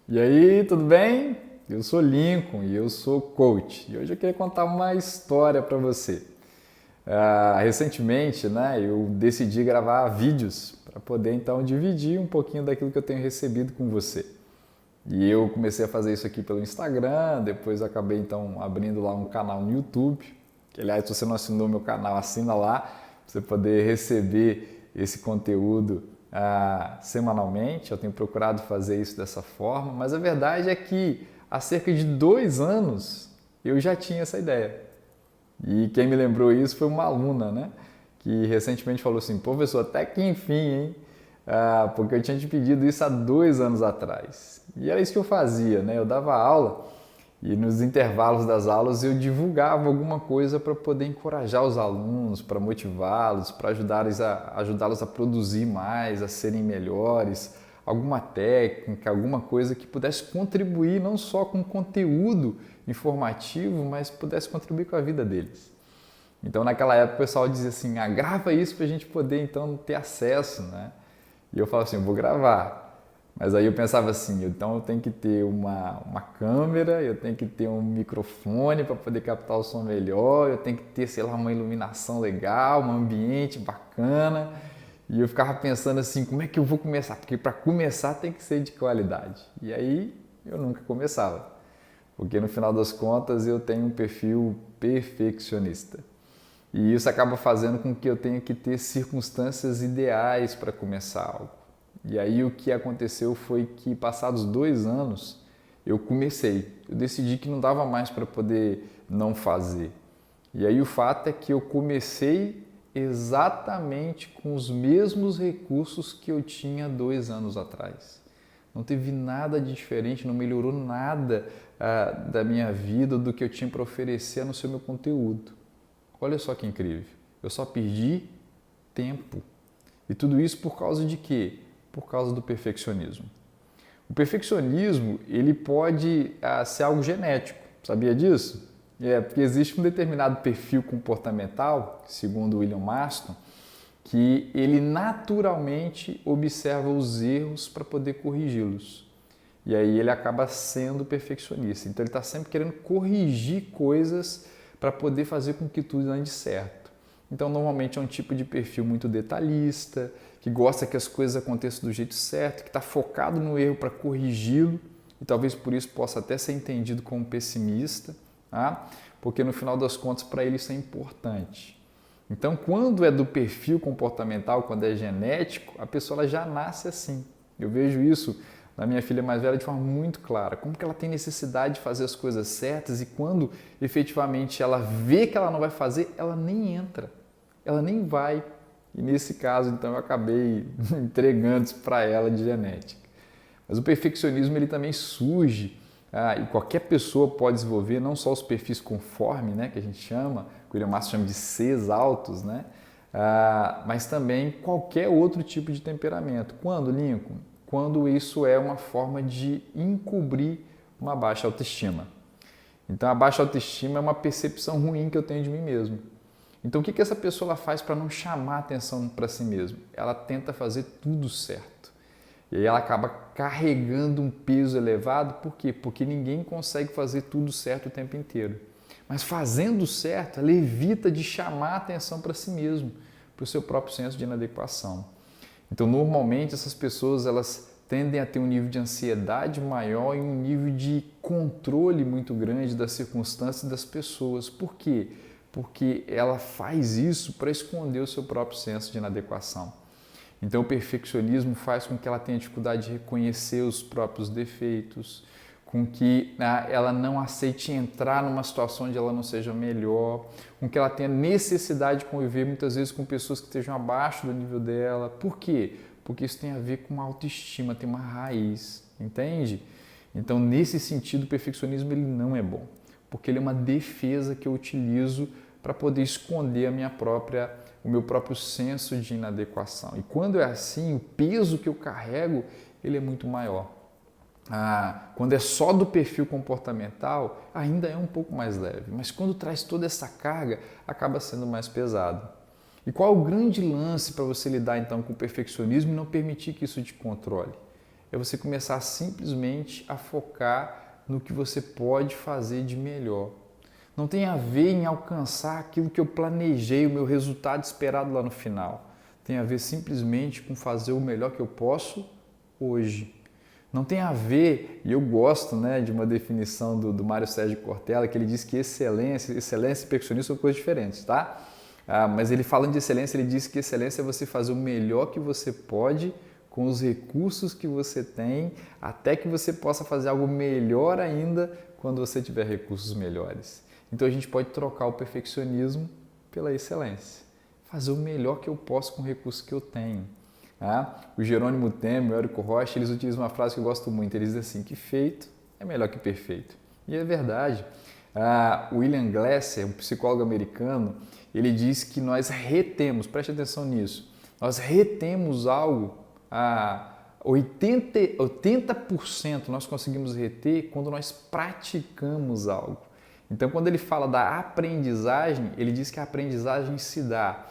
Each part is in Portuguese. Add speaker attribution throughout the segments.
Speaker 1: E aí, tudo bem? Eu sou Lincoln e eu sou coach. E hoje eu queria contar uma história para você. Recentemente, eu decidi gravar vídeos para poder então dividir um pouquinho daquilo que eu tenho recebido com você. E eu comecei a fazer isso aqui pelo Instagram, depois acabei então abrindo lá um canal no YouTube. Que, aliás, se você não assinou meu canal, assina lá para você poder receber esse conteúdo semanalmente. Eu tenho procurado fazer isso dessa forma, mas a verdade é que há cerca de 2 anos eu já tinha essa ideia. E quem me lembrou isso foi uma aluna, né? Que recentemente falou assim, professor, até que enfim, hein? Porque eu tinha te pedido isso há 2 anos atrás. E era isso que eu fazia, né? Eu dava aula e nos intervalos das aulas eu divulgava alguma coisa para poder encorajar os alunos, para motivá-los, para ajudá-los a produzir mais, a serem melhores, alguma técnica, alguma coisa que pudesse contribuir não só com conteúdo informativo, mas pudesse contribuir com a vida deles. Então naquela época o pessoal dizia assim, grava isso para a gente poder então ter acesso, né? E eu falava assim, eu vou gravar. Mas aí eu pensava assim, então eu tenho que ter uma câmera, eu tenho que ter um microfone para poder captar o som melhor, eu tenho que ter, sei lá, uma iluminação legal, um ambiente bacana. E eu ficava pensando assim, como é que eu vou começar? Porque para começar tem que ser de qualidade. E aí eu nunca começava. Porque no final das contas eu tenho um perfil perfeccionista. E isso acaba fazendo com que eu tenha que ter circunstâncias ideais para começar algo. E aí o que aconteceu foi que, passados 2 anos, eu comecei. Eu decidi que não dava mais para poder não fazer. E aí o fato é que eu comecei exatamente com os mesmos recursos que eu tinha 2 anos atrás. Não teve nada de diferente, não melhorou nada da minha vida, do que eu tinha para oferecer a não ser meu conteúdo. Olha só que incrível. Eu só perdi tempo. E tudo isso por causa de quê? Por causa do perfeccionismo. O perfeccionismo, ele pode ser algo genético. Sabia disso? Porque existe um determinado perfil comportamental, segundo William Marston, que ele naturalmente observa os erros para poder corrigi-los. E aí ele acaba sendo perfeccionista. Então ele está sempre querendo corrigir coisas para poder fazer com que tudo ande certo. Então normalmente é um tipo de perfil muito detalhista, que gosta que as coisas aconteçam do jeito certo, que está focado no erro para corrigi-lo, e talvez por isso possa até ser entendido como pessimista, tá? Porque no final das contas para ele isso é importante. Então, quando é do perfil comportamental, quando é genético, a pessoa já nasce assim. Eu vejo isso na minha filha mais velha de forma muito clara. Como que ela tem necessidade de fazer as coisas certas e quando efetivamente ela vê que ela não vai fazer, ela nem entra, ela nem vai. E nesse caso, então, eu acabei entregando isso para ela de genética. Mas o perfeccionismo ele também surge e qualquer pessoa pode desenvolver, não só os perfis conforme, né, que a gente chama, que o William Master chama de Cs altos, né, mas também qualquer outro tipo de temperamento. Quando, Lincoln? Quando isso é uma forma de encobrir uma baixa autoestima. Então, a baixa autoestima é uma percepção ruim que eu tenho de mim mesmo. Então, o que essa pessoa faz para não chamar atenção para si mesma? Ela tenta fazer tudo certo. E aí ela acaba carregando um peso elevado, por quê? Porque ninguém consegue fazer tudo certo o tempo inteiro. Mas fazendo certo, ela evita de chamar atenção para si mesmo, para o seu próprio senso de inadequação. Então, normalmente, essas pessoas elas tendem a ter um nível de ansiedade maior e um nível de controle muito grande das circunstâncias e das pessoas. Por quê? Porque ela faz isso para esconder o seu próprio senso de inadequação. Então, o perfeccionismo faz com que ela tenha dificuldade de reconhecer os próprios defeitos, com que ela não aceite entrar numa situação onde ela não seja melhor, com que ela tenha necessidade de conviver muitas vezes com pessoas que estejam abaixo do nível dela. Por quê? Porque isso tem a ver com autoestima, tem uma raiz, entende? Então, nesse sentido, o perfeccionismo ele não é bom, porque ele é uma defesa que eu utilizo para poder esconder o meu próprio senso de inadequação. E quando é assim, o peso que eu carrego ele é muito maior. Quando é só do perfil comportamental, ainda é um pouco mais leve, mas quando traz toda essa carga, acaba sendo mais pesado. E qual é o grande lance para você lidar então com o perfeccionismo e não permitir que isso te controle? é você começar simplesmente a focar no que você pode fazer de melhor. Não tem a ver em alcançar aquilo que eu planejei, o meu resultado esperado lá no final. Tem a ver simplesmente com fazer o melhor que eu posso hoje. Não tem a ver, e eu gosto, né, de uma definição do Mário Sérgio Cortella, que ele diz que excelência e perfeccionismo são coisas diferentes, tá? Mas ele falando de excelência, ele diz que excelência é você fazer o melhor que você pode com os recursos que você tem, até que você possa fazer algo melhor ainda quando você tiver recursos melhores. Então a gente pode trocar o perfeccionismo pela excelência. Fazer o melhor que eu posso com o recurso que eu tenho. O Jerônimo Temer, o Érico Rocha, eles utilizam uma frase que eu gosto muito. Eles dizem assim, que feito é melhor que perfeito. E é verdade. William Glasser, um psicólogo americano, ele diz que nós retemos, preste atenção nisso, nós retemos algo, 80% nós conseguimos reter quando nós praticamos algo. Então, quando ele fala da aprendizagem, ele diz que a aprendizagem se dá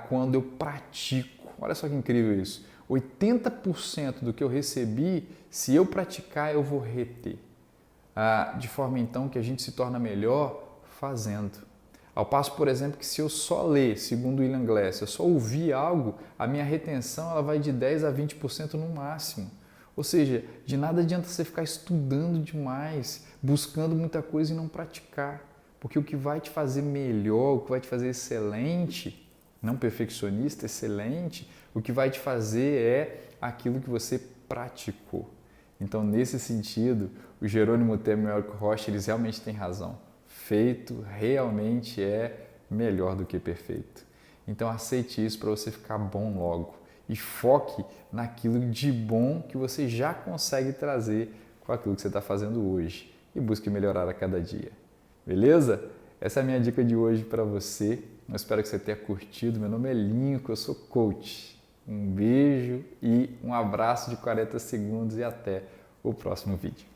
Speaker 1: quando eu pratico. Olha só que incrível isso. 80% do que eu recebi, se eu praticar, eu vou reter. De forma, então, que a gente se torna melhor fazendo. Ao passo, por exemplo, que se eu só ler, segundo William Glasser, eu só ouvir algo, a minha retenção ela vai de 10% a 20% no máximo. Ou seja, de nada adianta você ficar estudando demais, buscando muita coisa e não praticar. Porque o que vai te fazer melhor, o que vai te fazer excelente, não perfeccionista, excelente, o que vai te fazer é aquilo que você praticou. Então, nesse sentido, o Jerônimo Temer e o Érico Rocha, eles realmente têm razão. Feito realmente é melhor do que perfeito. Então, aceite isso para você ficar bom logo. E foque naquilo de bom que você já consegue trazer com aquilo que você está fazendo hoje. E busque melhorar a cada dia. Beleza? Essa é a minha dica de hoje para você. Eu espero que você tenha curtido. Meu nome é Lincoln, eu sou coach. Um beijo e um abraço de 40 segundos e até o próximo vídeo.